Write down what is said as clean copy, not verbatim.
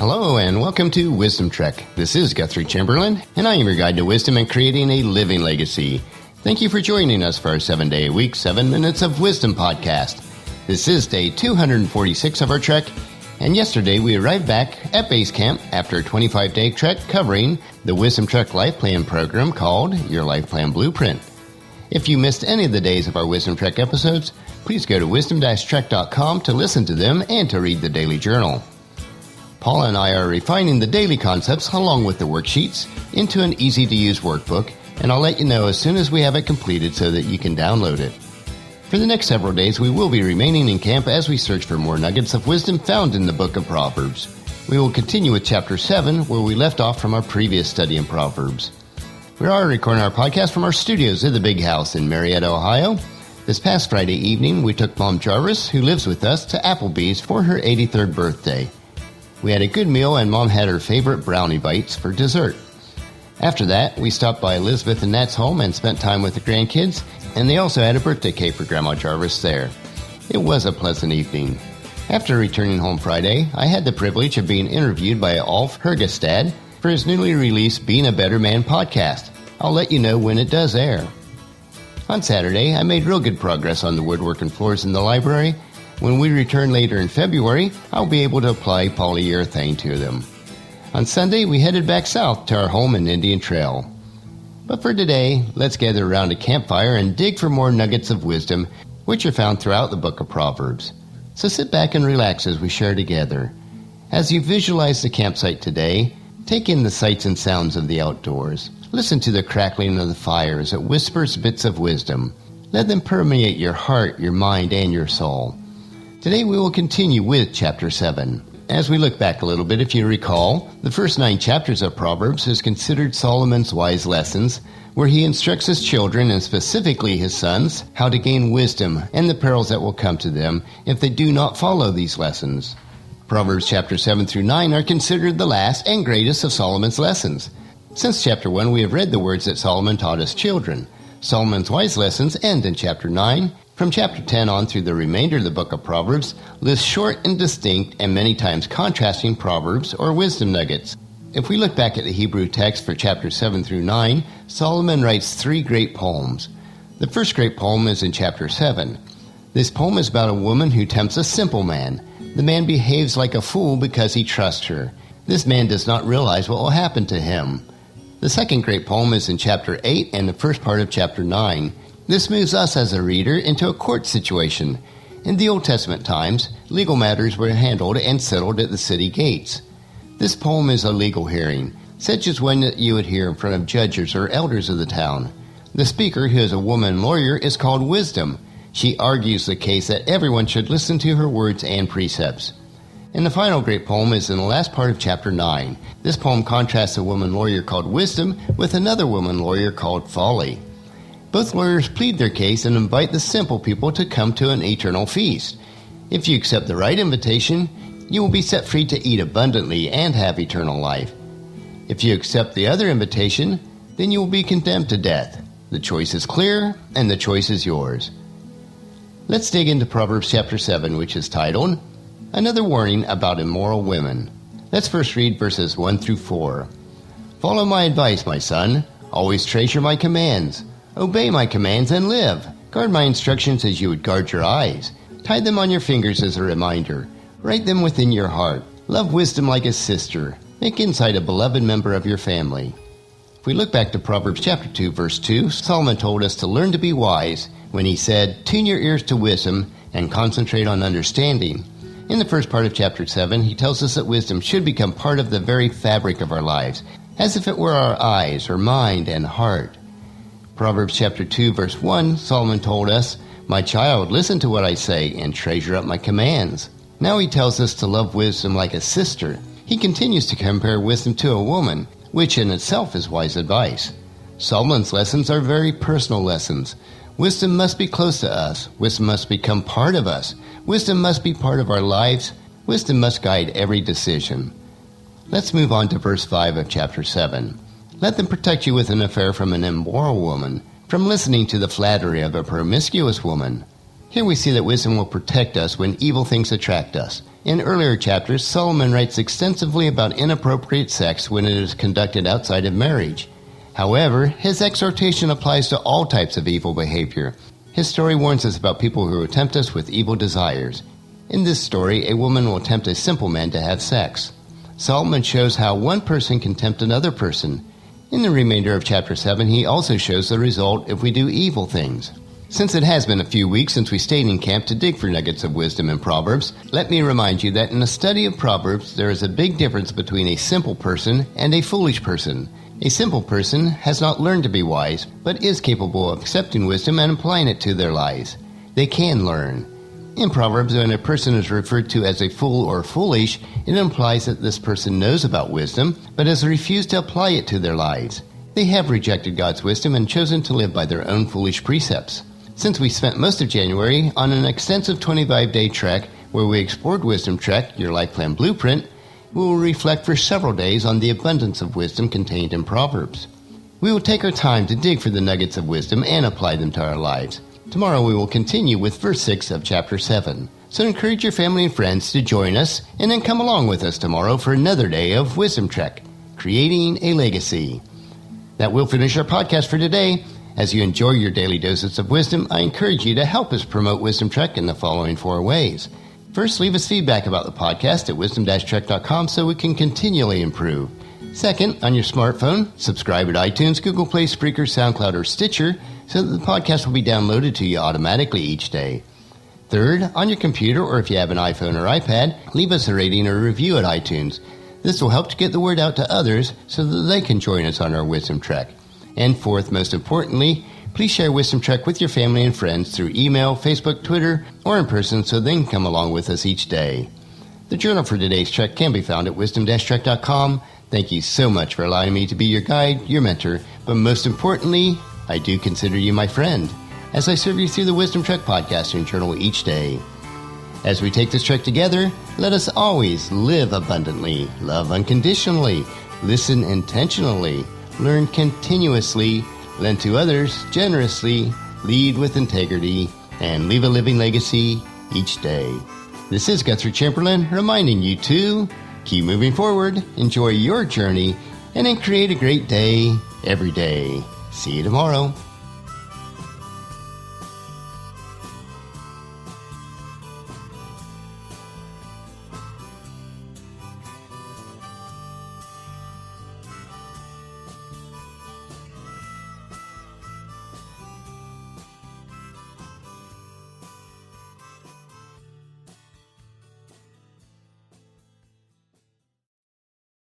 Hello and welcome to Wisdom Trek. This is Guthrie Chamberlain, and I am your guide to wisdom and creating a living legacy. Thank you for joining us for our 7-day-a-week, 7 Minutes of Wisdom podcast. This is day 246 of our trek, and yesterday we arrived back at base camp after a 25-day trek covering the Wisdom Trek Life Plan program called Your Life Plan Blueprint. If you missed any of the days of our Wisdom Trek episodes, please go to wisdom-trek.com to listen to them and to read the daily journal. Paula and I are refining the daily concepts along with the worksheets into an easy-to-use workbook, and I'll let you know as soon as we have it completed so that you can download it. For the next several days, we will be remaining in camp as we search for more nuggets of wisdom found in the book of Proverbs. We will continue with Chapter 7, where we left off from our previous study in Proverbs. We are recording our podcast from our studios at the Big House in Marietta, Ohio. This past Friday evening, we took Mom Jarvis, who lives with us, to Applebee's for her 83rd birthday. We had a good meal, and Mom had her favorite Brownie Bites for dessert. After that, we stopped by Elizabeth and Nat's home and spent time with the grandkids, and they also had a birthday cake for Grandma Jarvis there. It was a pleasant evening. After returning home Friday, I had the privilege of being interviewed by Alf Herigstad for his newly released Being a Better Man podcast. I'll let you know when it does air. On Saturday, I made real good progress on the woodworking floors in the library. When we return later in February, I'll be able to apply polyurethane to them. On Sunday, we headed back south to our home in Indian Trail. But for today, let's gather around a campfire and dig for more nuggets of wisdom, which are found throughout the book of Proverbs. So sit back and relax as we share together. As you visualize the campsite today, take in the sights and sounds of the outdoors. Listen to the crackling of the fire as it whispers bits of wisdom. Let them permeate your heart, your mind, and your soul. Today we will continue with Chapter 7. As we look back a little bit, if you recall, the first 9 chapters of Proverbs is considered Solomon's wise lessons, where he instructs his children, and specifically his sons, how to gain wisdom and the perils that will come to them if they do not follow these lessons. Proverbs chapter 7 through 9 are considered the last and greatest of Solomon's lessons. Since chapter 1, we have read the words that Solomon taught his children. Solomon's wise lessons end in chapter 9. From chapter 10 on through the remainder of the book of Proverbs lists short and distinct and many times contrasting proverbs or wisdom nuggets. If we look back at the Hebrew text for chapters 7 through 9, Solomon writes 3 great poems. The first great poem is in chapter 7. This poem is about a woman who tempts a simple man. The man behaves like a fool because he trusts her. This man does not realize what will happen to him. The second great poem is in chapter 8 and the first part of chapter 9. This moves us as a reader into a court situation. In the Old Testament times, legal matters were handled and settled at the city gates. This poem is a legal hearing, such as one that you would hear in front of judges or elders of the town. The speaker, who is a woman lawyer, is called Wisdom. She argues the case that everyone should listen to her words and precepts. And the final great poem is in the last part of chapter 9. This poem contrasts a woman lawyer called Wisdom with another woman lawyer called Folly. Both lawyers plead their case and invite the simple people to come to an eternal feast. If you accept the right invitation, you will be set free to eat abundantly and have eternal life. If you accept the other invitation, then you will be condemned to death. The choice is clear, and the choice is yours. Let's dig into Proverbs chapter 7, which is titled, Another Warning About Immoral Women. Let's first read verses 1 through 4. Follow my advice, my son. Always treasure my commands. Obey my commands and live. Guard my instructions as you would guard your eyes. Tie them on your fingers as a reminder. Write them within your heart. Love wisdom like a sister. Make insight a beloved member of your family. If we look back to Proverbs chapter 2, verse 2, Solomon told us to learn to be wise when he said, Tune your ears to wisdom and concentrate on understanding. In the first part of chapter 7, he tells us that wisdom should become part of the very fabric of our lives, as if it were our eyes, our mind, and heart. Proverbs chapter 2, verse 1, Solomon told us, My child, listen to what I say and treasure up my commands. Now he tells us to love wisdom like a sister. He continues to compare wisdom to a woman, which in itself is wise advice. Solomon's lessons are very personal lessons. Wisdom must be close to us. Wisdom must become part of us. Wisdom must be part of our lives. Wisdom must guide every decision. Let's move on to verse 5 of chapter 7. Let them protect you with an affair from an immoral woman, from listening to the flattery of a promiscuous woman. Here we see that wisdom will protect us when evil things attract us. In earlier chapters, Solomon writes extensively about inappropriate sex when it is conducted outside of marriage. However, his exhortation applies to all types of evil behavior. His story warns us about people who tempt us with evil desires. In this story, a woman will tempt a simple man to have sex. Solomon shows how one person can tempt another person. In the remainder of chapter 7, he also shows the result if we do evil things. Since it has been a few weeks since we stayed in camp to dig for nuggets of wisdom in Proverbs, let me remind you that in the study of Proverbs, there is a big difference between a simple person and a foolish person. A simple person has not learned to be wise, but is capable of accepting wisdom and applying it to their lives. They can learn. In Proverbs, when a person is referred to as a fool or foolish, it implies that this person knows about wisdom, but has refused to apply it to their lives. They have rejected God's wisdom and chosen to live by their own foolish precepts. Since we spent most of January on an extensive 25-day trek where we explored Wisdom Trek, Your Life Plan Blueprint, we will reflect for several days on the abundance of wisdom contained in Proverbs. We will take our time to dig for the nuggets of wisdom and apply them to our lives. Tomorrow we will continue with verse 6 of chapter 7. So encourage your family and friends to join us and then come along with us tomorrow for another day of Wisdom Trek, Creating a Legacy. That will finish our podcast for today. As you enjoy your daily doses of wisdom, I encourage you to help us promote Wisdom Trek in the following 4 ways. First, leave us feedback about the podcast at wisdom-trek.com so we can continually improve. Second, on your smartphone, subscribe at iTunes, Google Play, Spreaker, SoundCloud, or Stitcher so that the podcast will be downloaded to you automatically each day. Third, on your computer or if you have an iPhone or iPad, leave us a rating or review at iTunes. This will help to get the word out to others so that they can join us on our Wisdom Trek. And fourth, most importantly, please share Wisdom Trek with your family and friends through email, Facebook, Twitter, or in person so they can come along with us each day. The journal for today's trek can be found at wisdom-trek.com. Thank you so much for allowing me to be your guide, your mentor, but most importantly, I do consider you my friend as I serve you through the Wisdom Trek podcast and journal each day. As we take this trek together, let us always live abundantly, love unconditionally, listen intentionally, learn continuously, lend to others generously, lead with integrity, and leave a living legacy each day. This is Guthrie Chamberlain reminding you to keep moving forward, enjoy your journey, and then create a great day every day. See you tomorrow.